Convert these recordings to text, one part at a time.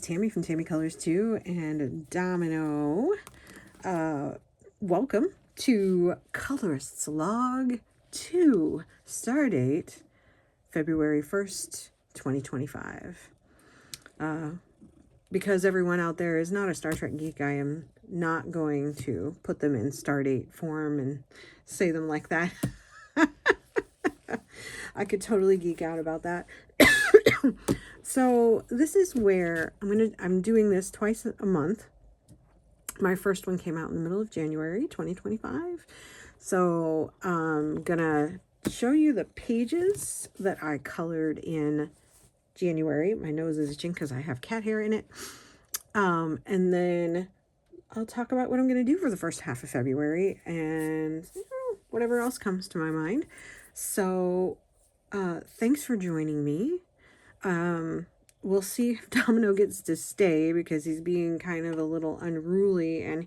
Tammy from Tammy Colors 2 and Domino. Welcome to Colorist's Log 2, Stardate February 1st, 2025. Because everyone out there is not a Star Trek geek, I am not going to put them in Stardate form and say them like that. I could totally geek out about that. So this is where I'm doing this twice a month. My first one came out in the middle of January 2025. So I'm gonna show you the pages that I colored in January. My nose is itching because I have cat hair in it. And then I'll talk about what I'm gonna do for the first half of February and whatever else comes to my mind. So thanks for joining me. We'll see if Domino gets to stay because he's being kind of a little unruly, and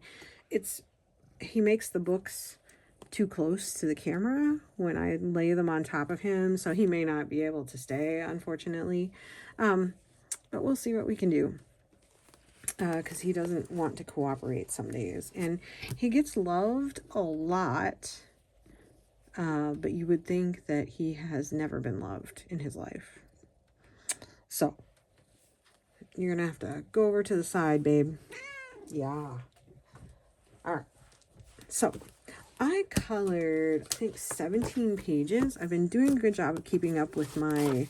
he makes the books too close to the camera when I lay them on top of him, so he may not be able to stay, unfortunately. But we'll see what we can do, because he doesn't want to cooperate some days, and he gets loved a lot, but you would think that he has never been loved in his life. So you're gonna have to go over to the side, babe. Yeah. All right. So I colored, I think, 17 pages. I've been doing a good job of keeping up with my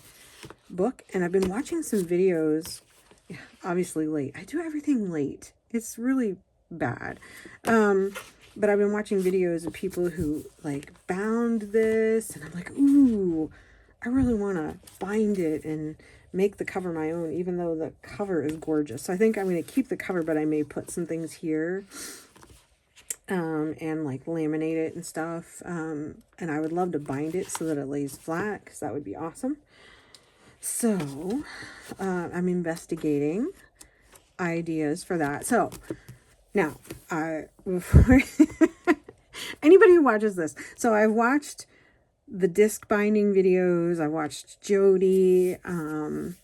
book, and I've been watching some videos. Yeah, obviously late. I do everything late. It's really bad. But I've been watching videos of people who like bound this, and I'm like, ooh, I really want to bind it and make the cover my own, even though the cover is gorgeous. So I think I'm going to keep the cover, but I may put some things here and like laminate it and stuff. And I would love to bind it so that it lays flat, because that would be awesome. So I'm investigating ideas for that. So now, before anybody who watches this, so I've watched the disc binding videos. I watched Jody from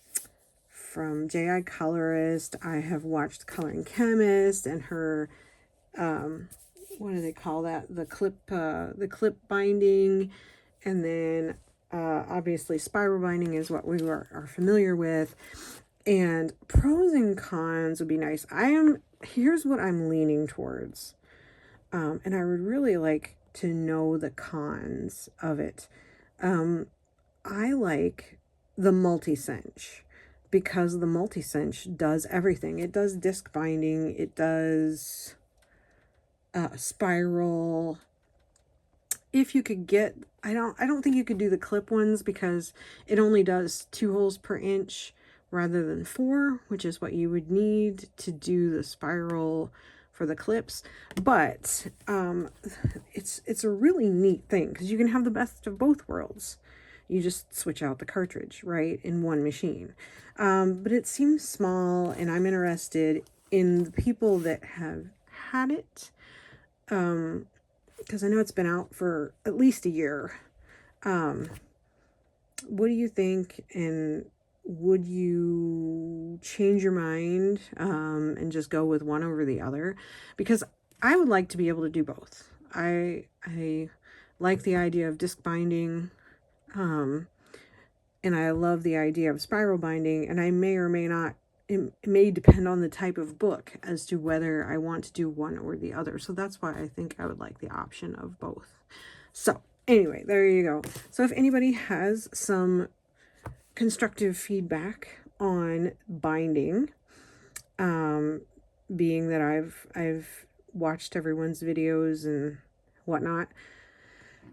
J.I. Colorist. I have watched Coloring Chemist and her, what do they call that? The clip binding. And then obviously spiral binding is what we are familiar with. And pros and cons would be nice. Here's what I'm leaning towards. And I would really like to know the cons of it. I like the multi-cinch, because the multi-cinch does everything. It does disc binding, it does spiral. If you could get, I don't think you could do the clip ones because it only does 2 holes per inch rather than 4, which is what you would need to do the spiral for the clips. But it's a really neat thing because you can have the best of both worlds. You just switch out the cartridge, right, in one machine. But it seems small, and I'm interested in the people that have had it, because I know it's been out for at least a year. What do you think, and would you change your mind and just go with one over the other? Because I would like to be able to do both. I like the idea of disc binding, and I love the idea of spiral binding, and I may or may not, it may depend on the type of book as to whether I want to do one or the other. So that's why I think I would like the option of both. So anyway, there you go. So if anybody has some constructive feedback on binding, being that I've watched everyone's videos and whatnot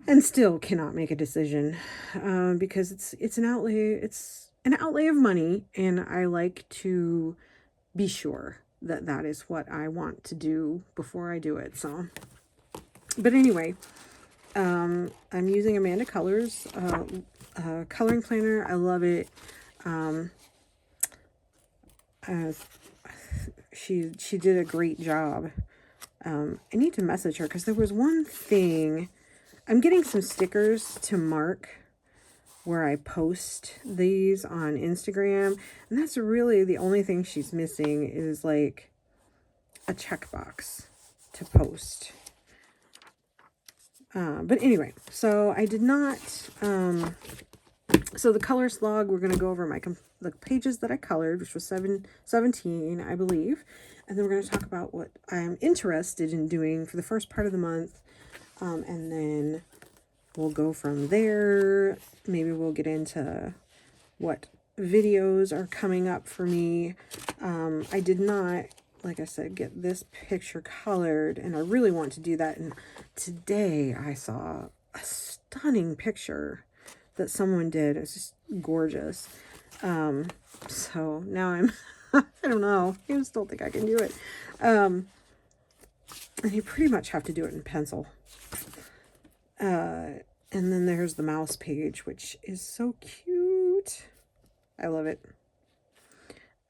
and still cannot make a decision, because it's an outlay of money, and I like to be sure that that is what I want to do before I do it. So, but anyway, I'm using Amanda Colors coloring planner. I love it. She did a great job. I need to message her because there was one thing. I'm getting some stickers to mark where I post these on Instagram. And that's really the only thing she's missing is like a checkbox to post. But anyway, so I did not, so the Colorist log, we're going to go over the pages that I colored, which was 17, I believe. And then we're going to talk about what I'm interested in doing for the first part of the month. And then we'll go from there. Maybe we'll get into what videos are coming up for me. I did not, like I said, get this picture colored, and I really want to do that. And today I saw a stunning picture that someone did. It's just gorgeous. So now I'm, I don't know. I still think I can do it. And you pretty much have to do it in pencil. And then there's the mouse page, which is so cute. I love it.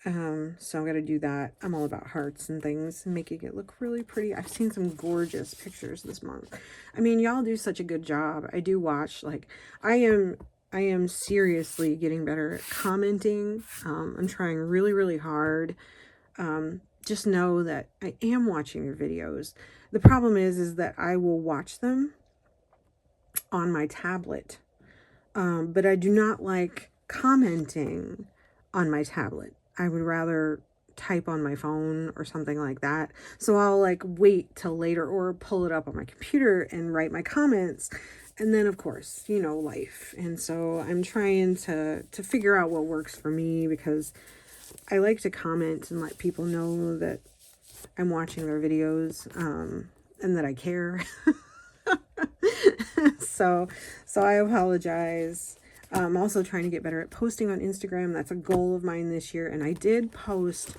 So I'm going to do that. I'm all about hearts and things and making it look really pretty. I've seen some gorgeous pictures this month. I mean, y'all do such a good job. I do watch, like, I am seriously getting better at commenting. I'm trying really, really hard. Just know that I am watching your videos. The problem is that I will watch them on my tablet. But I do not like commenting on my tablet. I would rather type on my phone or something like that. So I'll like wait till later or pull it up on my computer and write my comments. And then of course, you know, life. And so I'm trying to figure out what works for me, because I like to comment and let people know that I'm watching their videos, and that I care. So I apologize. I'm also trying to get better at posting on Instagram. That's a goal of mine this year. And I did post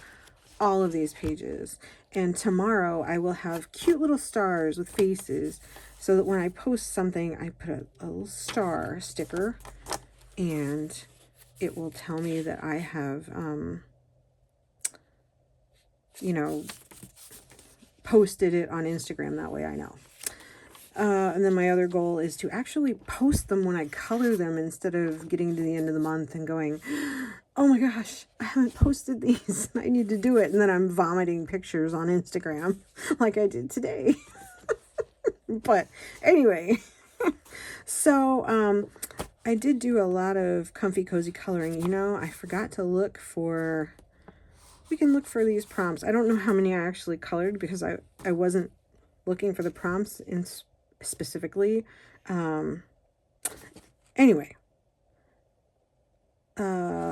all of these pages. And tomorrow I will have cute little stars with faces, so that when I post something, I put a little star sticker, and it will tell me that I have, you know, posted it on Instagram. That way I know. And then my other goal is to actually post them when I color them, instead of getting to the end of the month and going, oh my gosh, I haven't posted these. I need to do it. And then I'm vomiting pictures on Instagram like I did today. But anyway, so I did do a lot of comfy cozy coloring. You know, I forgot to look for, we can look for these prompts. I don't know how many I actually colored, because I wasn't looking for the prompts in specifically. Anyway,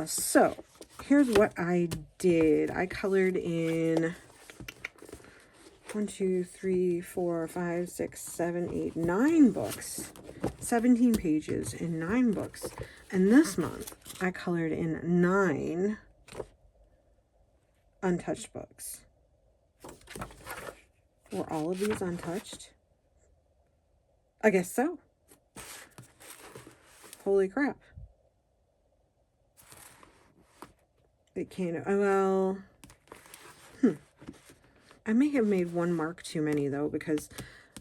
so here's what I did. I colored in 1, 2, 3, 4, 5, 6, 7, 8, 9 books, 17 pages in 9 books. And this month I colored in 9 untouched books. Were all of these untouched? I guess so. Holy crap. It can't, well, I may have made one mark too many though, because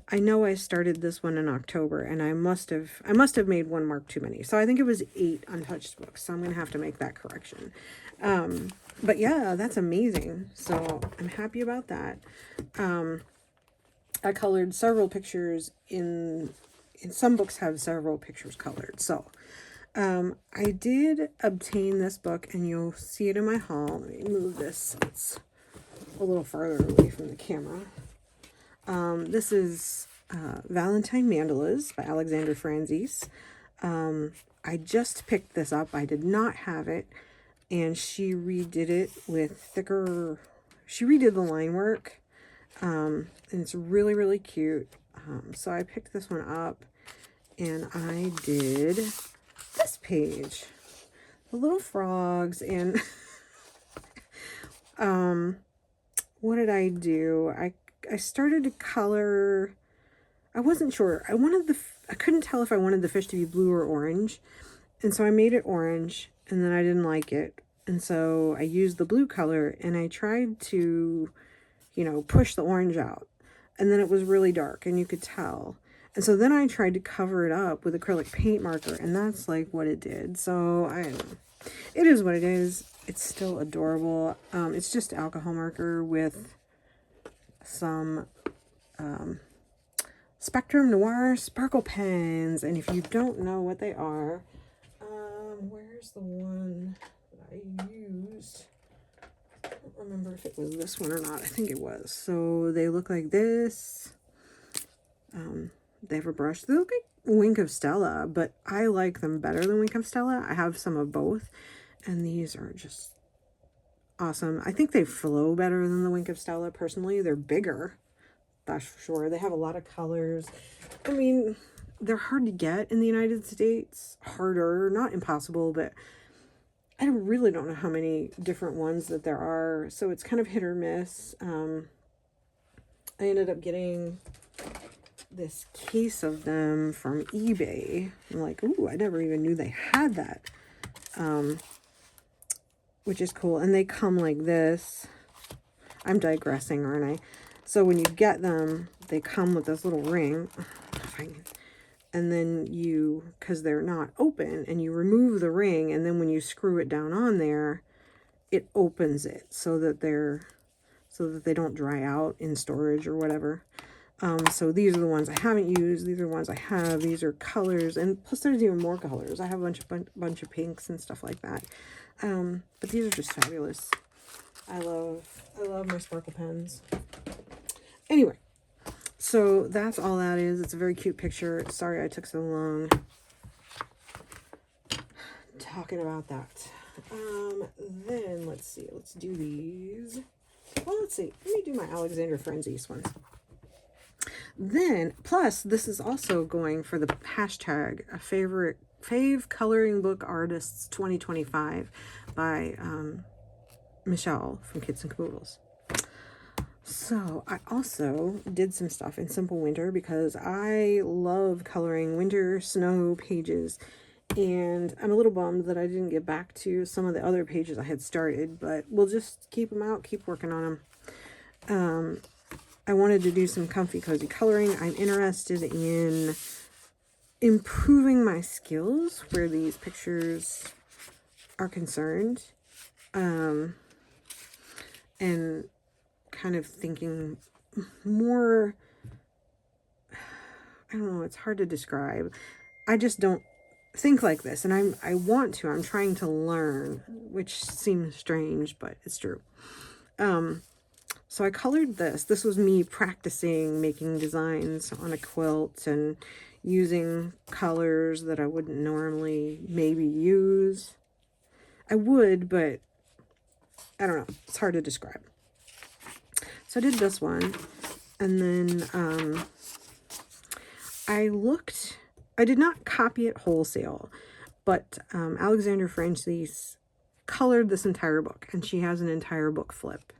I know I started this one in October, and I must have made one mark too many. So I think it was 8 untouched books. So I'm going to have to make that correction. But yeah, that's amazing. So I'm happy about that. I colored several pictures in some books have several pictures colored. So I did obtain this book, and you'll see it in my haul. Let me move this so it's a little farther away from the camera. This is Valentine Mandalas by Alexander Franzese. I just picked this up. I did not have it, and she redid it with thicker, she redid the line work, and it's really, really cute. So I picked this one up, and I did this page, the little frogs, and what did I do? I started to color. I wasn't sure. I couldn't tell if I wanted the fish to be blue or orange. And so I made it orange, and then I didn't like it. And so I used the blue color, and I tried to, you know, push the orange out. And then it was really dark, and you could tell. And so then I tried to cover it up with acrylic paint marker, and that's like what it did. So I don't know. It is what it is. It's still adorable. It's just alcohol marker with some Spectrum Noir sparkle pens. And if you don't know what they are, where's the one that I used? I don't remember if it was this one or not. I think it was. So they look like this. They have a brush. They look like Wink of Stella, but I like them better than Wink of Stella. I have some of both, and these are just awesome. I think they flow better than the Wink of Stella, personally. They're bigger, that's for sure. They have a lot of colors. I mean, they're hard to get in the United States. Harder, not impossible, but I really don't know how many different ones that there are, so it's kind of hit or miss. I ended up getting this case of them from eBay. I'm like, ooh, I never even knew they had that, which is cool. And they come like this. I'm digressing, aren't I? So when you get them, they come with this little ring, and then you, because they're not open, and you remove the ring, and then when you screw it down on there, it opens it so that they don't dry out in storage or whatever. So these are the ones I haven't used. These are the ones I have. These are colors, and plus there's even more colors. I have a bunch of pinks and stuff like that. But these are just fabulous. I love my sparkle pens. Anyway, so that's all that is. It's a very cute picture. Sorry I took so long talking about that. Then let's see. Let's do these. Well, let's see. Let me do my Alexandra Frenzies ones. Then, plus, this is also going for the hashtag fave coloring book artists 2025 by Michelle from Kits and Caboodles. So I also did some stuff in Simple Winter because I love coloring winter snow pages, and I'm a little bummed that I didn't get back to some of the other pages I had started, but we'll just keep them out, keep working on them. I wanted to do some comfy cozy coloring. I'm interested in improving my skills where these pictures are concerned, and kind of thinking more, I don't know, it's hard to describe. I just don't think like this, and I want to. I'm trying to learn, which seems strange, but it's true. So I colored this. This was me practicing making designs on a quilt and using colors that I wouldn't normally maybe use. I would, but I don't know. It's hard to describe. So I did this one, and then I did not copy it wholesale, but Alexandra Frenzies colored this entire book, and she has an entire book flip.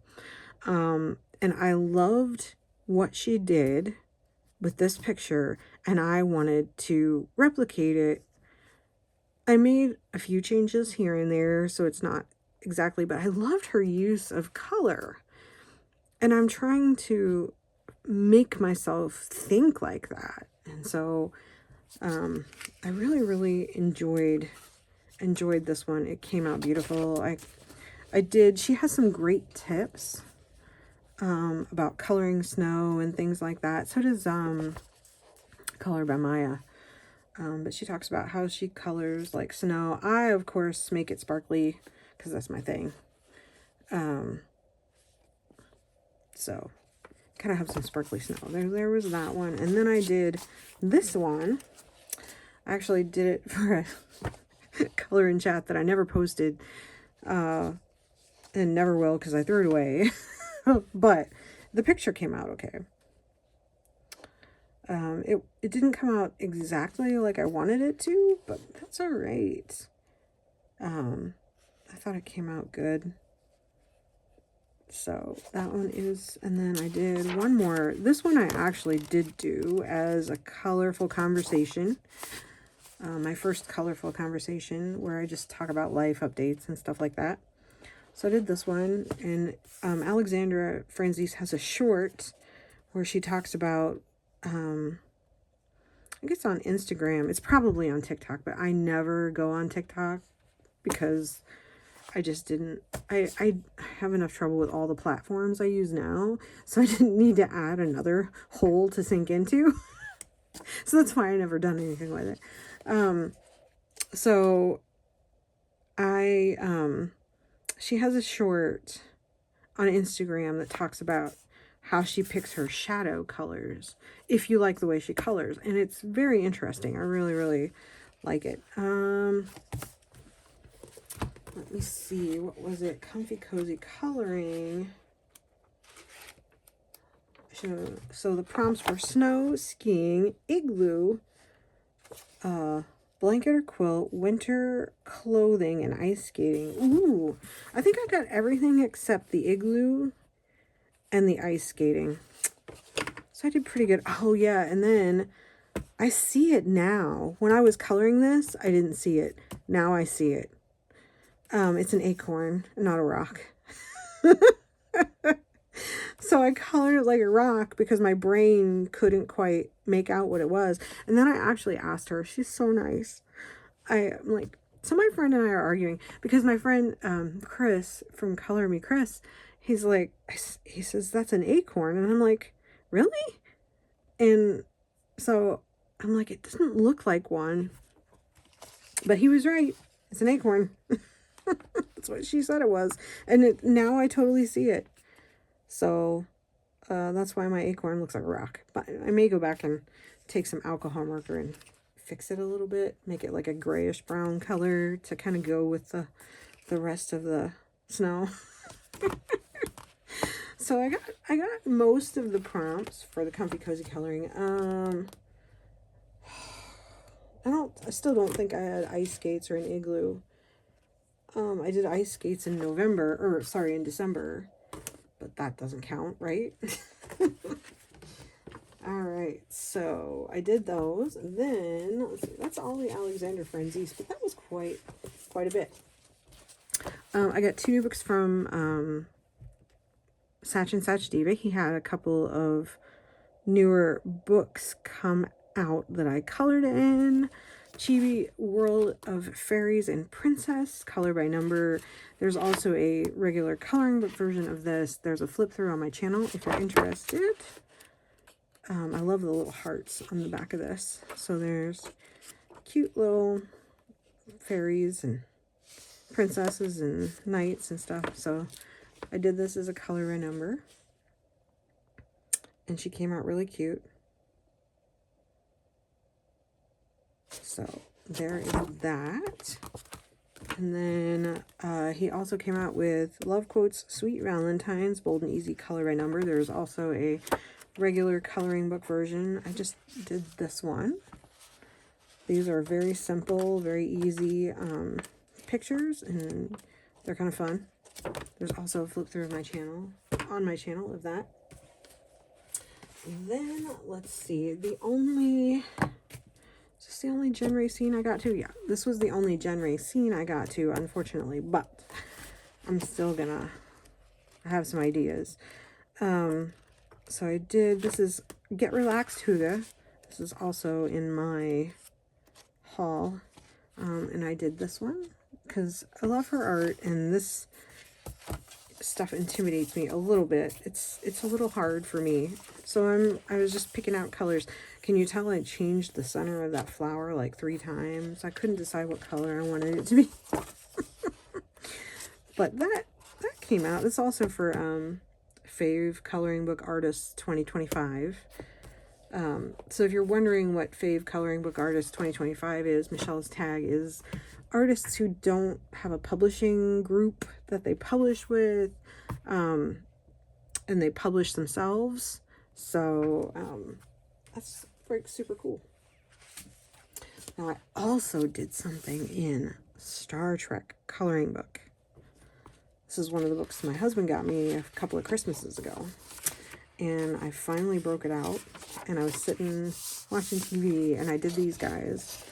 And I loved what she did with this picture, and I wanted to replicate it. I made a few changes here and there, so it's not exactly, but I loved her use of color. And I'm trying to make myself think like that. And so I really, really enjoyed this one. It came out beautiful. She has some great tips about coloring snow and things like that. So does Color by Maya. But she talks about how she colors like snow. I, of course, make it sparkly because that's my thing. So kind of have some sparkly snow. There was that one. And then I did this one. I actually did it for a color in chat that I never posted and never will because I threw it away. But the picture came out okay. It didn't come out exactly like I wanted it to, but that's all right. I thought it came out good. So that one is, and then I did one more. This one I actually did do as a colorful conversation. My first colorful conversation where I just talk about life updates and stuff like that. So I did this one, and Alexandra Frenzies has a short where she talks about think it's on Instagram. It's probably on TikTok, but I never go on TikTok because I just didn't, I have enough trouble with all the platforms I use now, so I didn't need to add another hole to sink into. So that's why I never done anything with it. So she has a short on Instagram that talks about how she picks her shadow colors, if you like the way she colors. And it's very interesting. I really, really like it. Let me see, what was it? Comfy Cozy Coloring. So the prompts were snow, skiing, igloo, blanket or quilt, winter clothing, and ice skating. Ooh, I think I got everything except the igloo and the ice skating. So I did pretty good. Oh yeah, and then I see it now. When I was coloring this, I didn't see it. Now I see it. It's an acorn, not a rock. So I colored it like a rock because my brain couldn't quite make out what it was. And then I actually asked her. She's so nice. I'm like, so my friend and I are arguing because my friend Chris from Color Me Chris, he's like, he says, that's an acorn. And I'm like, really? And so I'm like, it doesn't look like one. But he was right. It's an acorn. That's what she said it was. And now I totally see it. So that's why my acorn looks like a rock. But I may go back and take some alcohol marker and fix it a little bit. Make it like a grayish brown color to kind of go with the rest of the snow. So I got most of the prompts for the Comfy Cozy Coloring. I still don't think I had ice skates or an igloo. I did ice skates in in December. But that doesn't count, right? All right, so I did those. And then, let's see, that's all the Alexander Franzese, but that was quite a bit. I got 2 new books from Satch and Satch Diva. He had a couple of newer books come out that I colored in. Chibi World of Fairies and Princess, color by number. There's also a regular coloring book version of this. There's a flip through on my channel if you're interested. I love the little hearts on the back of this. So there's cute little fairies and princesses and knights and stuff. So I did this as a color by number. And she came out really cute. So there is that. And then he also came out with Love Quotes, Sweet Valentines, Bold and Easy color by number. There's also a regular coloring book version. I just did this one. These are very simple, very easy pictures, and they're kind of fun. There's also a flip through of my channel, on my channel of that. Then, let's see, Is this the only Gen Racine I got to? Yeah, this was the only Gen Racine I got to, unfortunately, but I'm still gonna have some ideas. So I did, this is Get Relaxed Huga. This is also in my haul. And I did this one because I love her art, and this stuff intimidates me a little bit. It's a little hard for me. So I was just picking out colors. Can you tell I changed the center of that flower like 3 times? I couldn't decide what color I wanted it to be. But that came out. It's also for Fave Coloring Book Artists 2025. So if you're wondering what Fave Coloring Book Artists 2025 is, Michelle's tag is artists who don't have a publishing group that they publish with, and they publish themselves. So that's like super cool. Now I also did something in Star Trek coloring book. This is one of the books my husband got me a couple of Christmases ago. And I finally broke it out. And I was sitting watching TV, and I did these guys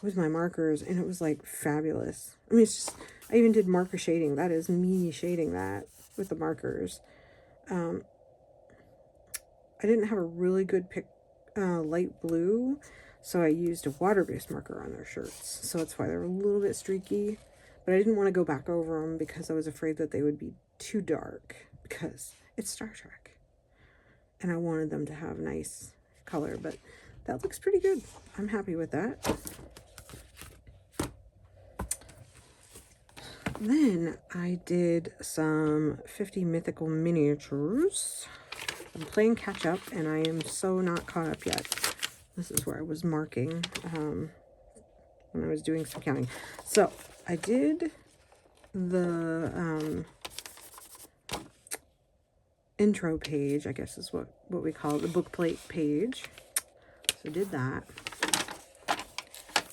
with my markers, and it was like fabulous. I mean, it's just, I even did marker shading. That is me shading that with the markers. I didn't have a really good light blue, So I used a water-based marker on their shirts. So that's why they're a little bit streaky. But I didn't want to go back over them because I was afraid that they would be too dark, because it's Star Trek. And I wanted them to have nice color, but that looks pretty good. I'm happy with that. Then I did some 50 Mythical miniatures. I'm playing catch up, and I am so not caught up yet. This is where I was marking when I was doing some counting. So I did the intro page, I guess is what we call it, the book plate page. So I did that.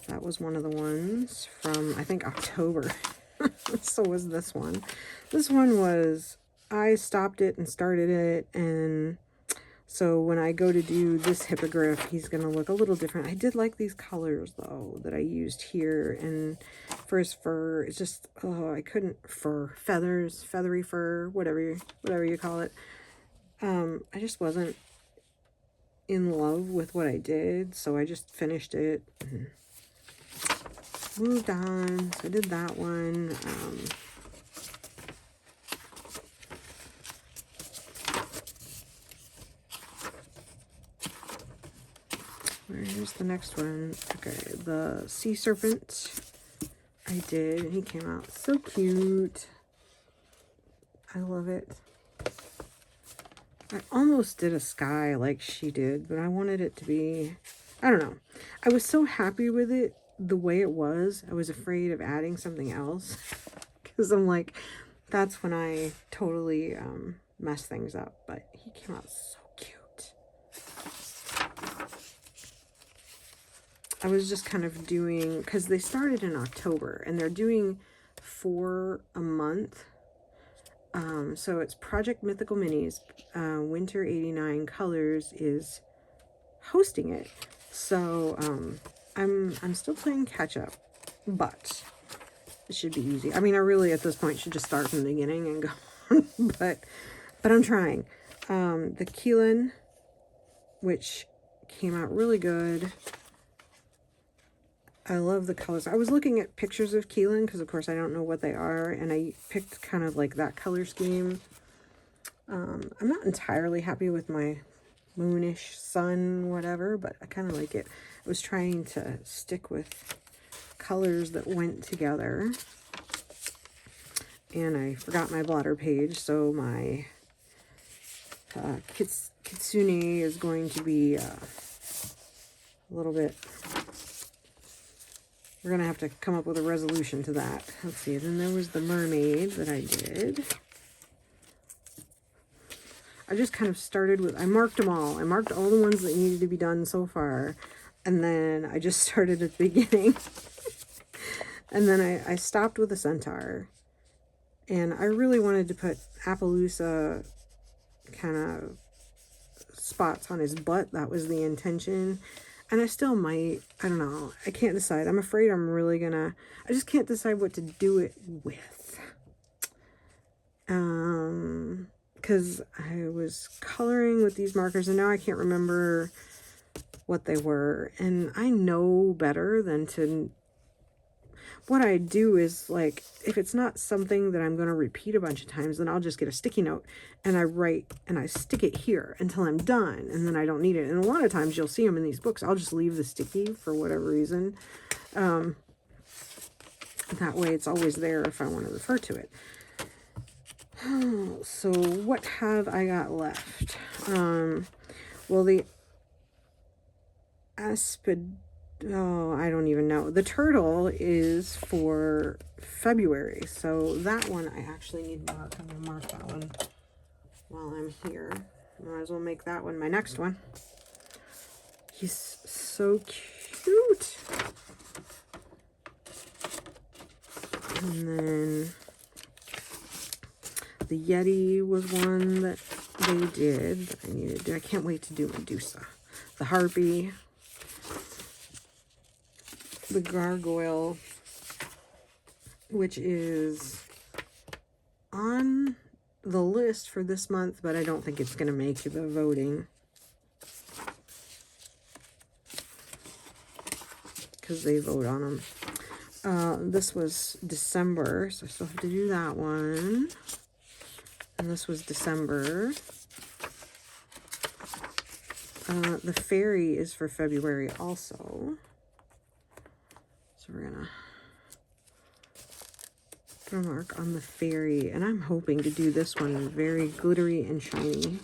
That was one of the ones from, I think, October. So was this one. This one was, I stopped it and started it, and so when I go to do this hippogriff, he's going to look a little different. I did like these colors, though, that I used here. And for his fur, it's just, oh, I couldn't, feathers, feathery fur, whatever you call it. I just wasn't in love with what I did, so I just finished it and moved on. So I did that one. Where's the next one? Okay, the sea serpent I did, and he came out so cute. I love it. I almost did a sky like she did, but I wanted it to be, I don't know. I was so happy with it the way it was. I was afraid of adding something else because I'm like, that's when I totally mess things up. But he came out so cute. I was just kind of doing, because they started in October and they're doing 4 a month. So it's Project Mythical Minis. Winter 89 Colors is hosting it. So I'm still playing catch up, but it should be easy. I mean, I really at this point should just start from the beginning and go on, but I'm trying. The Keelan, which came out really good. I love the colors. I was looking at pictures of Keelan because, of course, I don't know what they are, and I picked kind of like that color scheme. I'm not entirely happy with my moonish sun, whatever, but I kind of like it. I was trying to stick with colors that went together, and I forgot my blotter page, so my Kitsune is going to be a little bit... We're going to have to come up with a resolution to that. Let's see. Then there was the mermaid that I did. I just kind of started with, I marked them all. I marked all the ones that needed to be done so far. And then I just started at the beginning. And then I stopped with a centaur. And I really wanted to put Appaloosa kind of spots on his butt. That was the intention. And I still might. I don't know. I can't decide. I'm afraid I'm really gonna... I just can't decide what to do it with. Because I was coloring with these markers, and now I can't remember what they were. And I know better than to... What I do is, like, if it's not something that I'm going to repeat a bunch of times, then I'll just get a sticky note and I write and I stick it here until I'm done, and then I don't need it. And a lot of times you'll see them in these books. I'll just leave the sticky for whatever reason. That way it's always there if I want to refer to it. So what have I got left? Well, the oh, I don't even know. The turtle is for February. So that one I actually need to mark. I'm going to mark that one while I'm here. Might as well make that one my next one. He's so cute. And then the Yeti was one that they did that I needed to do. I can't wait to do Medusa. The Harpy. The Gargoyle, which is on the list for this month, but I don't think it's going to make the voting. because they vote on them. This was December, so I still have to do that one. And this was December. The fairy is for February also. So we're gonna put a mark on the fairy, and I'm hoping to do this one very glittery and shiny.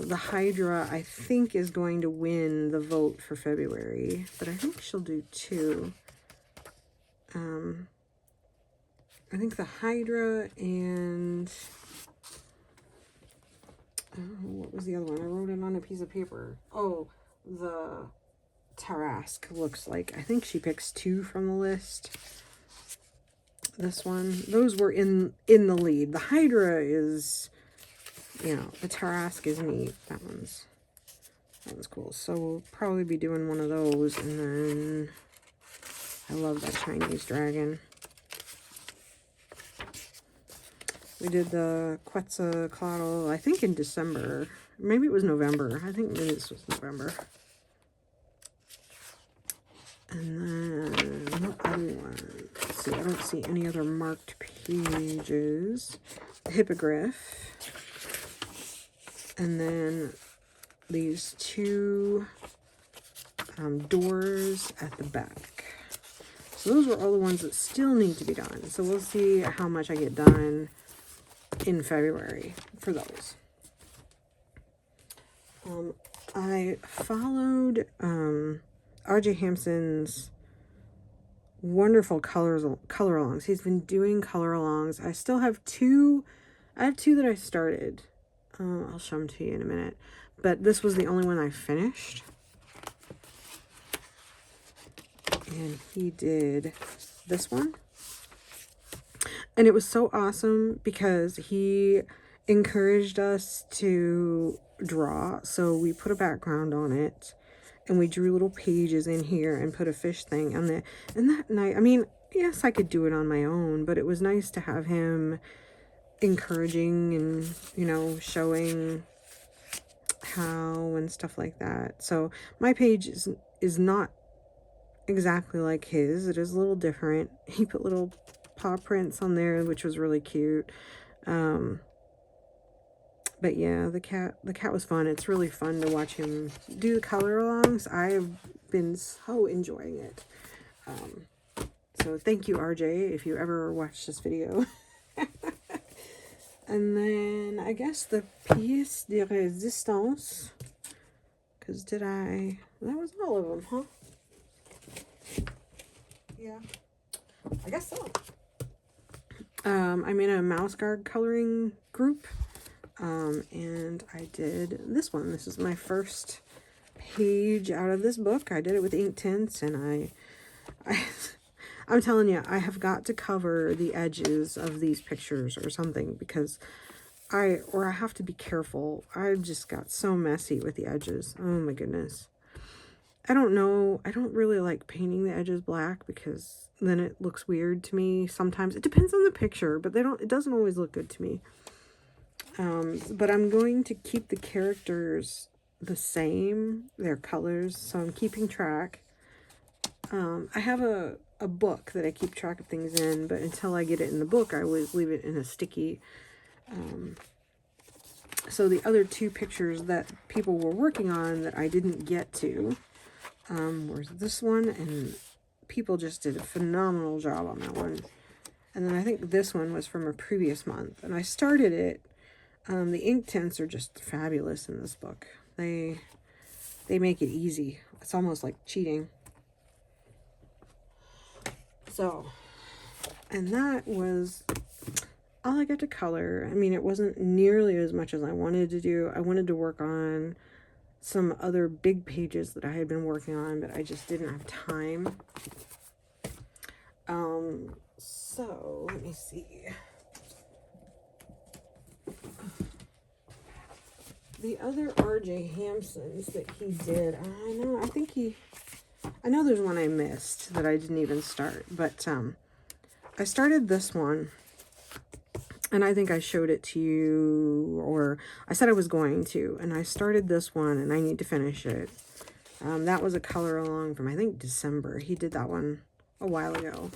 The Hydra, I think, is going to win the vote for February, but I think she'll do two. I think the Hydra and... what was the other one? I wrote it on a piece of paper. Oh, the Tarrasque looks like. I think she picks two from the list. This one. Those were in the lead. The Hydra is... you know, the Tarrasque is neat. That one's cool. So we'll probably be doing one of those, and then I love that Chinese dragon. We did the Quetzalcoatl, I think in December. Maybe it was November. I think maybe this was November. And then what other one? Let's see, I don't see any other marked pages. The Hippogriff. And then these two doors at the back. So those were all the ones that still need to be done. So we'll see how much I get done in February for those. I followed R.J. Hampson's wonderful color alongs. He's been doing color alongs. I still have two. I have two that I started. I'll show them to you in a minute. But this was the only one I finished. And he did this one. And it was so awesome because he encouraged us to draw. So we put a background on it. And we drew little pages in here and put a fish thing on there. And that night, I mean, yes, I could do it on my own. But it was nice to have him encouraging and, you know, showing how and stuff like that. So my page is not exactly like his. It is a little different. He put little paw prints on there, which was really cute. But yeah, the cat was fun. It's really fun to watch him do the color alongs. I've been so enjoying it. So thank you, RJ, if you ever watch this video. And then I guess the pièce de résistance, because that was all of them, huh? Yeah, I guess so. I'm in a mouse guard coloring group, and I did this one. This is my first page out of this book. I did it with ink tints, and I'm telling you, I have got to cover the edges of these pictures or something, because I have to be careful. I've just got so messy with the edges. Oh my goodness. I don't know. I don't really like painting the edges black because then it looks weird to me. Sometimes it depends on the picture, but it doesn't always look good to me. But I'm going to keep the characters the same, their colors. So I'm keeping track. I have a book that I keep track of things in, but until I get it in the book, I always leave it in a sticky. So the other two pictures that people were working on that I didn't get to were this one, and people just did a phenomenal job on that one. And then I think this one was from a previous month, and I started it. The ink tints are just fabulous in this book. They make it easy. It's almost like cheating. So, and that was all I got to color. I mean, it wasn't nearly as much as I wanted to do. I wanted to work on some other big pages that I had been working on, but I just didn't have time. So let me see. The other R.J. Hampsons that he did, I know there's one I missed that I didn't even start, but I started this one, and I think I showed it to you, or I said I was going to, and I started this one, and I need to finish it. That was a color along from, I think, December. He did that one a while ago.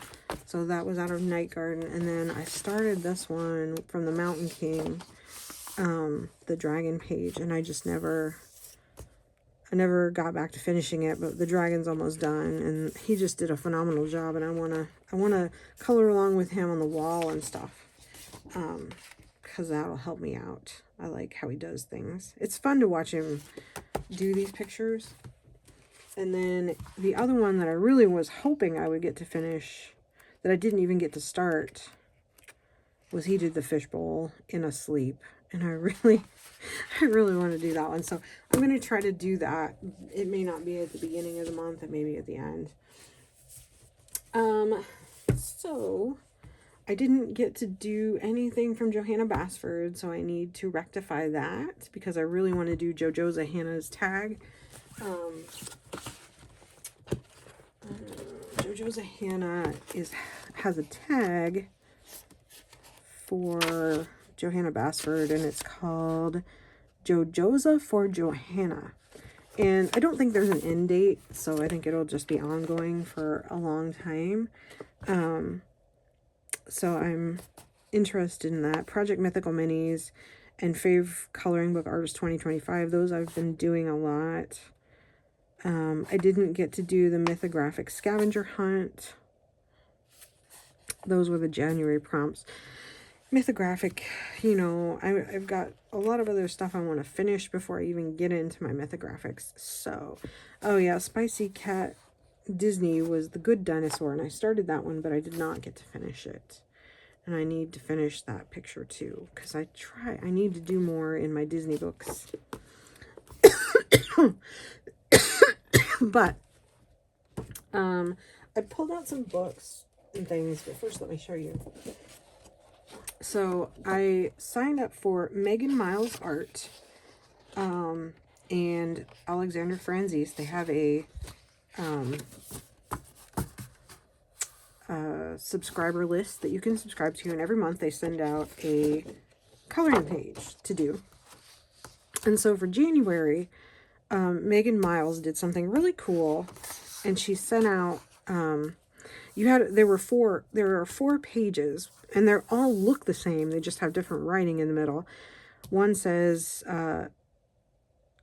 So that was out of Night Garden. And then I started this one from the Mountain King, the dragon page, and I never got back to finishing it, but the dragon's almost done, and he just did a phenomenal job, and I wanna color along with him on the wall and stuff, because that'll help me out. I like how he does things. It's fun to watch him do these pictures. And then the other one that I really was hoping I would get to finish, that I didn't even get to start, was he did the fishbowl in a sleep. And I really want to do that one. So I'm going to try to do that. It may not be at the beginning of the month, it may be at the end. So I didn't get to do anything from Johanna Basford, so I need to rectify that because I really want to do JoJo Zahanna's tag. JoJo Zahanna has a tag for Johanna Basford, and it's called JoJoza for Johanna. And I don't think there's an end date, so I think it'll just be ongoing for a long time. So I'm interested in that. Project Mythical Minis and Fave Coloring Book Artist 2025. Those I've been doing a lot. I didn't get to do the Mythographic Scavenger Hunt. Those were the January prompts. Mythographic, you know, I've got a lot of other stuff I want to finish before I even get into my mythographics. So, oh yeah, Spicy Cat Disney was The Good Dinosaur, and I started that one, but I did not get to finish it. And I need to finish that picture too, because I need to do more in my Disney books. But, I pulled out some books and things, but first let me show you. So I signed up for Megan Miles Art, and Alexander Franzese. They have a subscriber list that you can subscribe to, and every month they send out a coloring page to do. And so for January, Megan Miles did something really cool, and she sent out, there are four pages, and they all look the same. They just have different writing in the middle. One says, a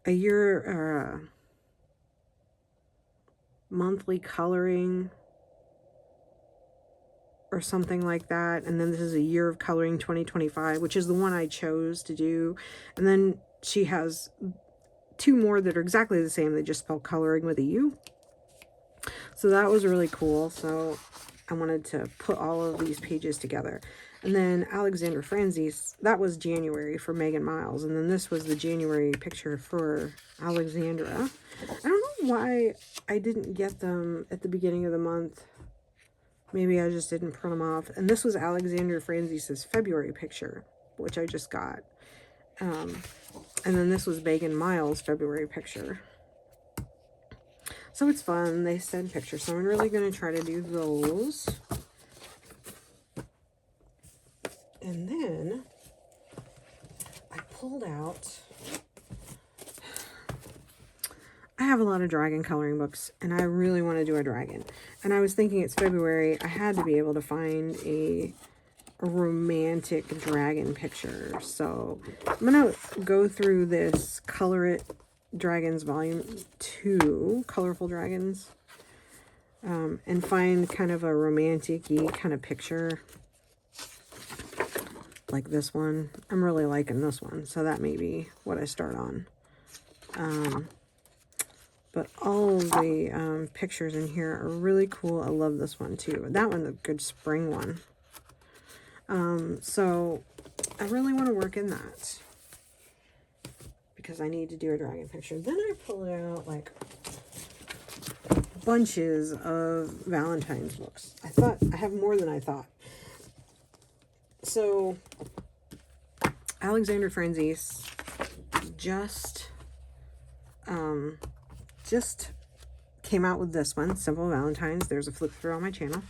year, monthly coloring, or something like that. And then this is a year of coloring 2025, which is the one I chose to do. And then she has two more that are exactly the same. They just spell coloring with a U. So that was really cool. So I wanted to put all of these pages together. And then Alexander Franzese, that was January for Megan Miles. And then this was the January picture for Alexandra. I don't know why I didn't get them at the beginning of the month. Maybe I just didn't print them off. And this was Alexander Franzese's February picture, which I just got. And then this was Megan Miles' February picture. So it's fun. They send pictures. So I'm really going to try to do those. And then I pulled out, I have a lot of dragon coloring books, and I really want to do a dragon. And I was thinking it's February. I had to be able to find a romantic dragon picture. So I'm going to go through this Color It Dragons Volume 2, Colorful Dragons, and find kind of a romantic-y kind of picture. Like this one. I'm really liking this one, so that may be what I start on. But all of the pictures in here are really cool. I love this one too. That one's a good spring one. So I really want to work in that because I need to do a dragon picture. Then I pulled out like bunches of Valentine's books. I thought I have more than I thought. So, Alexander Franzese just came out with this one, Simple Valentines. There's a flip through on my channel.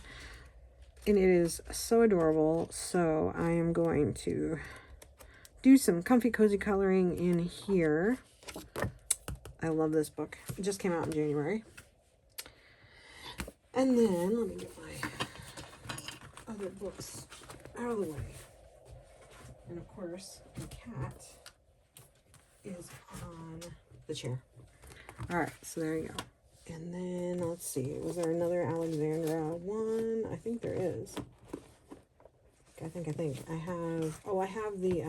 And it is so adorable. So, I am going to do some comfy cozy coloring in here. I love this book. It just came out in January. And then, let me get my other books out of the way. And of course, the cat is on the chair. All right, so there you go. And then, let's see, was there another Alexandra one? I think there is. I think. I have the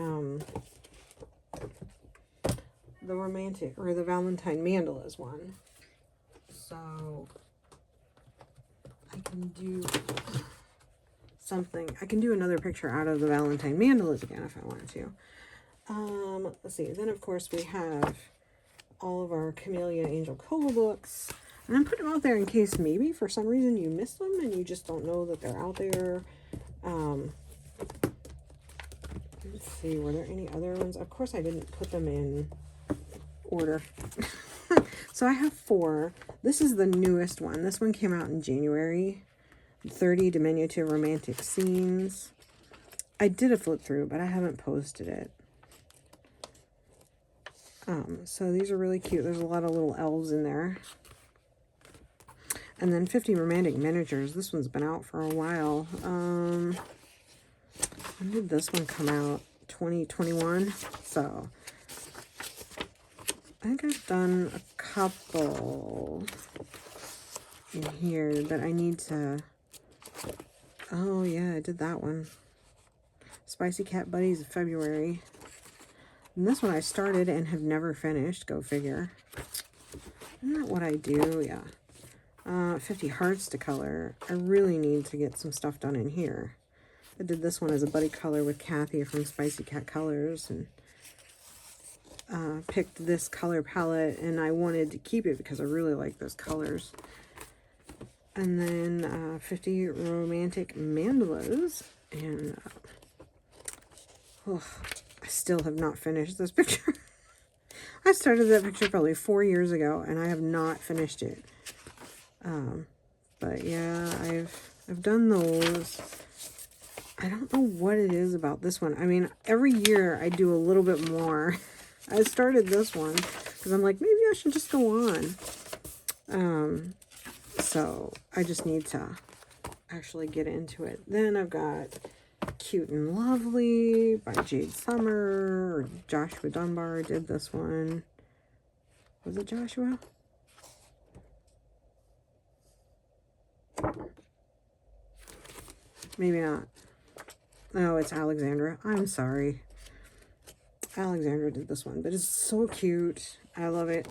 romantic, or the Valentine mandalas one. So, I can do something. I can do another picture out of the Valentine mandalas again if I wanted to. Let's see. Then, of course, we have all of our Camellia Angel Cola books. And I'm putting them out there in case maybe for some reason you missed them and you just don't know that they're out there. Let's see, were there any other ones? Of course, I didn't put them in order. So I have 4. This is the newest one. This one came out in January. 30 diminutive romantic scenes. I did a flip through, but I haven't posted it. So these are really cute. There's a lot of little elves in there. And then 50 romantic miniatures. This one's been out for a while. When did this one come out? 2021. So I think I've done a couple in here that I need to. Oh yeah, I did that one. Spicy Cat Buddies of February. And this one I started and have never finished. Go figure. Isn't that what I do? Yeah. 50 hearts to color. I really need to get some stuff done in here. I did this one as a buddy color with Kathy from Spicy Cat Colors, and picked this color palette, and I wanted to keep it because I really like those colors. And then 50 romantic mandalas, and I still have not finished this picture. I started that picture probably 4 years ago, and I have not finished it. But yeah, I've done those. I don't know what it is about this one. I mean, every year I do a little bit more. I started this one because I'm like, maybe I should just go on. So I just need to actually get into it. Then I've got Cute and Lovely by Jade Summer, or Joshua Dunbar did this one. Was it Joshua? Maybe not. No, it's Alexandra. I'm sorry. Alexandra did this one, but it's so cute. I love it.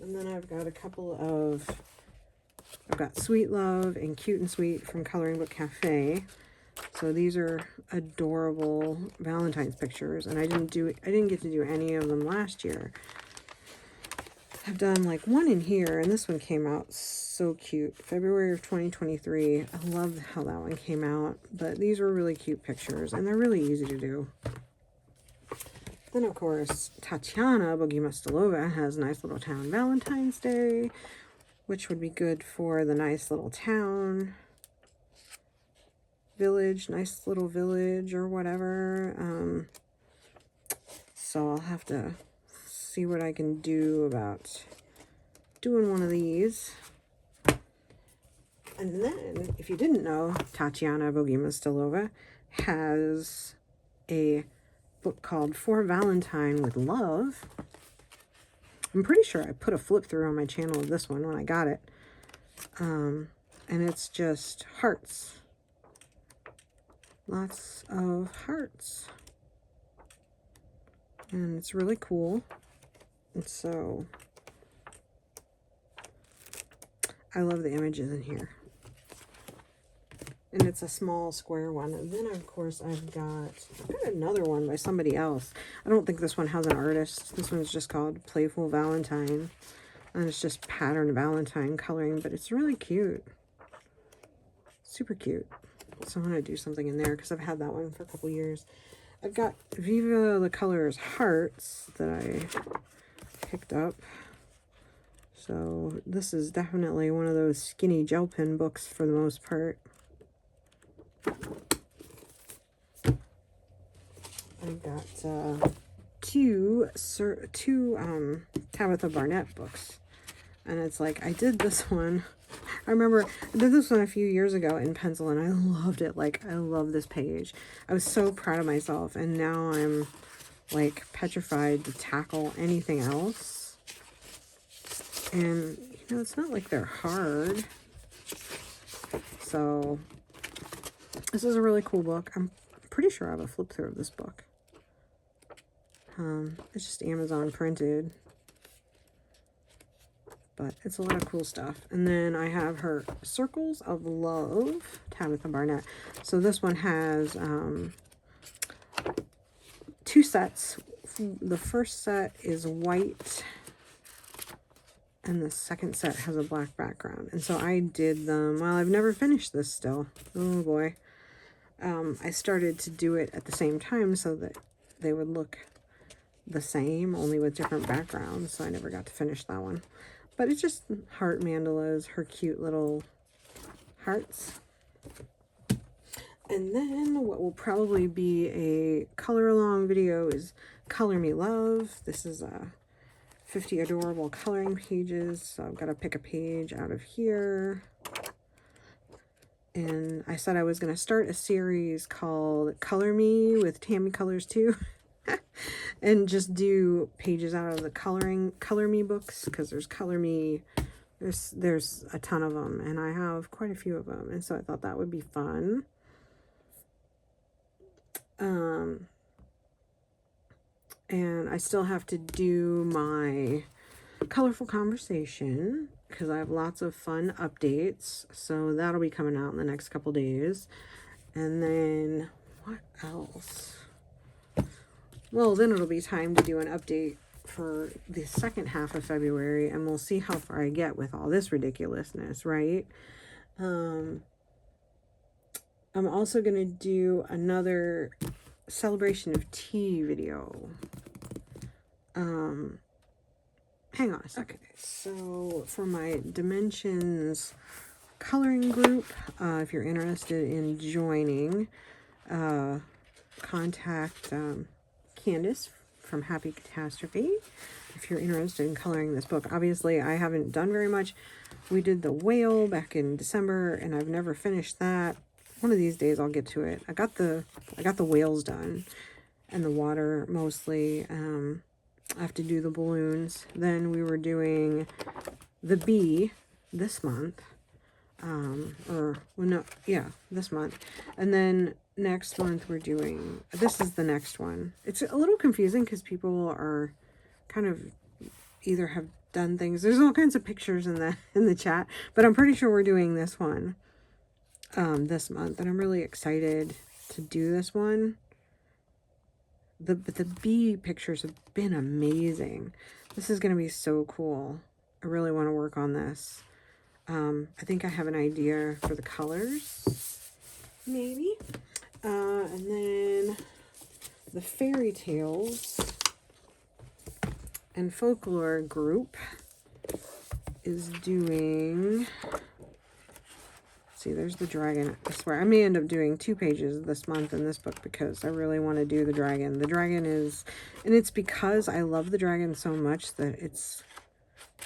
And then I've got a couple of, I've got Sweet Love and Cute and Sweet from Coloring Book Cafe. So these are adorable Valentine's pictures, and I didn't get to do any of them last year. I've done like one in here, and this one came out so cute. February of 2023. I love how that one came out, but these were really cute pictures, and they're really easy to do. Then, of course, Tatiana Bogima-Stilova has Nice Little Town Valentine's Day, which would be good for the Nice Little Town Village, Nice Little Village, or whatever. So I'll have to see what I can do about doing one of these. And then, if you didn't know, Tatiana Bogima-Stilova has a book called For Valentine with Love. I'm pretty sure I put a flip through on my channel of this one when I got it. And it's just hearts. Lots of hearts. And it's really cool. And so I love the images in here. And it's a small square one. And then, of course, I've got another one by somebody else. I don't think this one has an artist. This one's just called Playful Valentine. And it's just patterned Valentine coloring, but it's really cute. Super cute. So I'm going to do something in there because I've had that one for a couple years. I've got Viva the Colors Hearts that I picked up. So this is definitely one of those skinny gel pen books for the most part. I've got two Tabitha Barnett books. And it's like, I did this one. I remember I did this one a few years ago in pencil, and I loved it. Like, I love this page. I was so proud of myself, and now I'm like petrified to tackle anything else. And, you know, it's not like they're hard. So, this is a really cool book. I'm pretty sure I have a flip through of this book. It's just Amazon printed. But it's a lot of cool stuff. And then I have her Circles of Love, Tabitha Barnett. So this one has two sets. The first set is white, and the second set has a black background. And so I did them, well, I've never finished this still. Oh boy. I started to do it at the same time so that they would look the same, only with different backgrounds. So I never got to finish that one. But it's just heart mandalas, her cute little hearts. And then what will probably be a color along video is Color Me Love. This is 50 adorable coloring pages. So I've got to pick a page out of here. And I said I was going to start a series called Color Me with Tammy Colors Too. And just do pages out of the Color Me books, because there's Color Me, there's a ton of them, and I have quite a few of them, and so I thought that would be fun. And I still have to do my colorful conversation, because I have lots of fun updates, so that'll be coming out in the next couple days. And then what else? Well, then it'll be time to do an update for the second half of February, and we'll see how far I get with all this ridiculousness, right? I'm also going to do another celebration of tea video. Hang on a second. So for my Dimensions coloring group, if you're interested in joining, contact Candace from Happy Catastrophe if you're interested in coloring this book. Obviously, I haven't done very much. We did the whale back in December, and I've never finished that. One of these days I'll get to it. I got the whales done, and the water mostly. I have to do the balloons. Then we were doing the bee this month. This month. And then next month we're doing, this is the next one. It's a little confusing because people are kind of either have done things. There's all kinds of pictures in the chat, but I'm pretty sure we're doing this one this month, and I'm really excited to do this one. The bee pictures have been amazing. This is going to be so cool. I really want to work on this. I think I have an idea for the colors, maybe. And then the fairy tales and folklore group is doing, see, there's the dragon. I swear I may end up doing 2 pages this month in this book because I really want to do the dragon. The dragon is, and it's because I love the dragon so much that it's,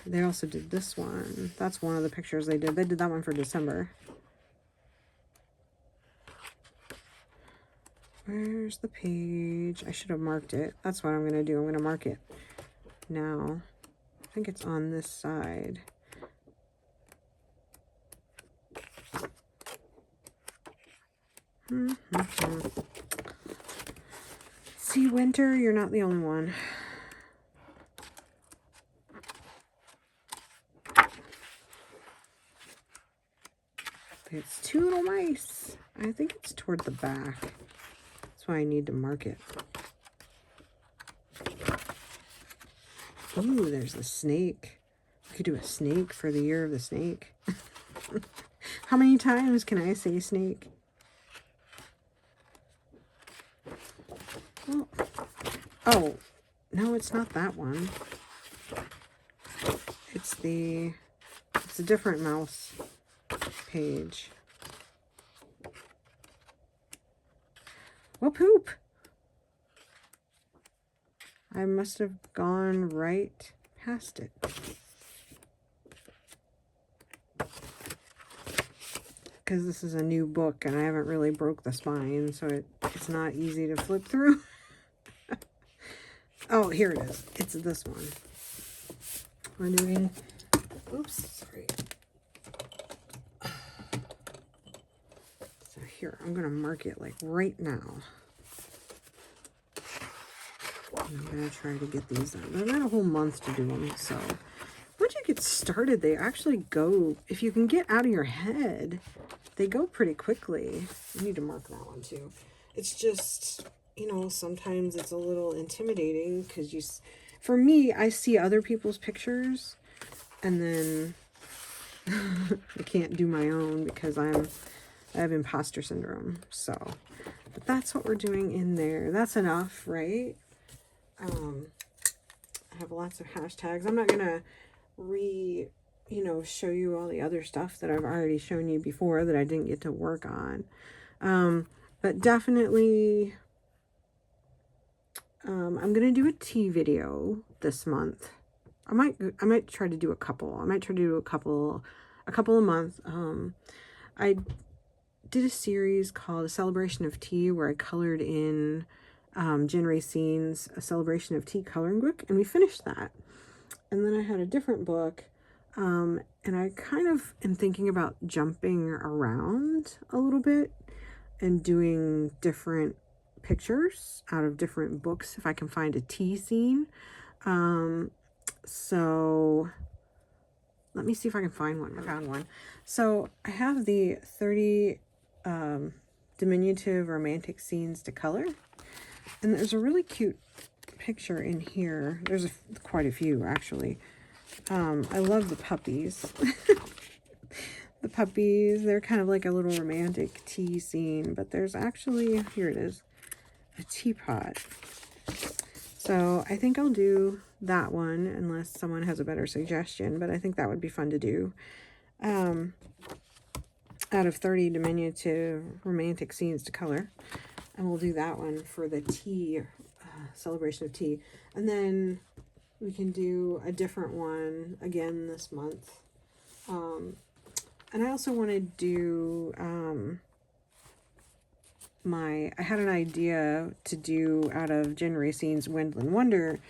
they also did this one. That's one of the pictures they did. They did that one for December. Where's the page? I should have marked it. That's what I'm going to do. I'm going to mark it now. I think it's on this side. See, Winter, you're not the only one. It's 2 little mice. I think it's toward the back. That's why I need to mark it. Ooh, there's the snake. We could do a snake for the year of the snake. How many times can I say snake? Well, oh, no, it's not that one. It's a different mouse page. Well, poop. I must have gone right past it. Because this is a new book and I haven't really broke the spine, so it's not easy to flip through. Oh, here it is. It's this one. We're doing, oops, sorry. So here, I'm going to mark it like right now. I'm going to try to get these done. I've got a whole month to do them, so once you get started, they actually go, if you can get out of your head, they go pretty quickly. You need to mark that one too. It's just, you know, sometimes it's a little intimidating because for me, I see other people's pictures and then I can't do my own because I have imposter syndrome. So, but that's what we're doing in there. That's enough, right? I have lots of hashtags. I'm not gonna show you all the other stuff that I've already shown you before that I didn't get to work on. But definitely, I'm gonna do a tea video this month. I might try to do a couple. I might try to do a couple a month. I did a series called A Celebration of Tea where I colored in Jen Racine's A Celebration of Tea coloring book, and we finished that. And then I had a different book, and I kind of am thinking about jumping around a little bit and doing different pictures out of different books if I can find a tea scene. So let me see if I can find one. I found one. So I have the 30 diminutive romantic scenes to color. And there's a really cute picture in here. There's quite a few, actually. I love the puppies. The puppies, they're kind of like a little romantic tea scene. But there's actually, here it is, a teapot. So I think I'll do that one unless someone has a better suggestion. But I think that would be fun to do. Out of 30 diminutive romantic scenes to color. And we'll do that one for the tea, celebration of tea. And then we can do a different one again this month. And I also want to do, I had an idea to do out of Jen Racine's Wendland Wonder.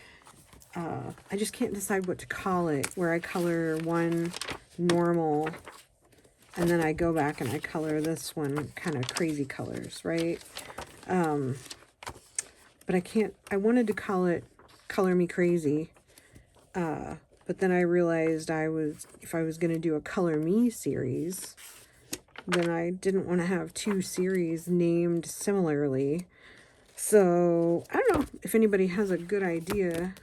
I just can't decide what to call it, where I color one normal and then I go back and I color this one kind of crazy colors, right? But I wanted to call it Color Me Crazy. But then I realized if I was going to do a Color Me series, then I didn't want to have two series named similarly. So, I don't know if anybody has a good idea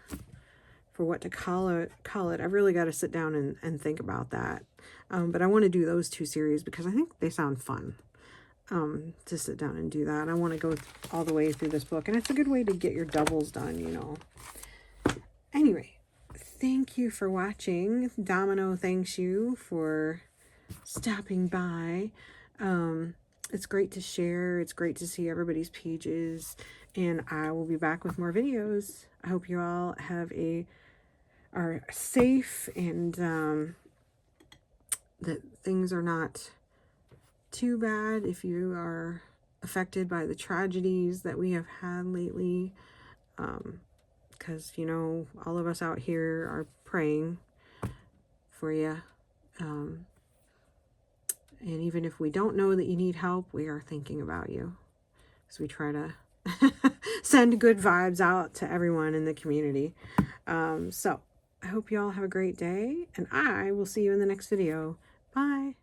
for what to call it. I've really got to sit down and think about that. But I want to do those two series because I think they sound fun. To sit down and do that. I want to go all the way through this book, and it's a good way to get your doubles done, you know. Anyway, thank you for watching. Domino thanks you for stopping by. It's great to share. It's great to see everybody's pages, and I will be back with more videos. I hope you all are safe and that things are not too bad if you are affected by the tragedies that we have had lately, because you know, all of us out here are praying for you, and even if we don't know that you need help, we are thinking about you, as we try to send good vibes out to everyone in the community. So I hope you all have a great day, and I will see you in the next video. Bye.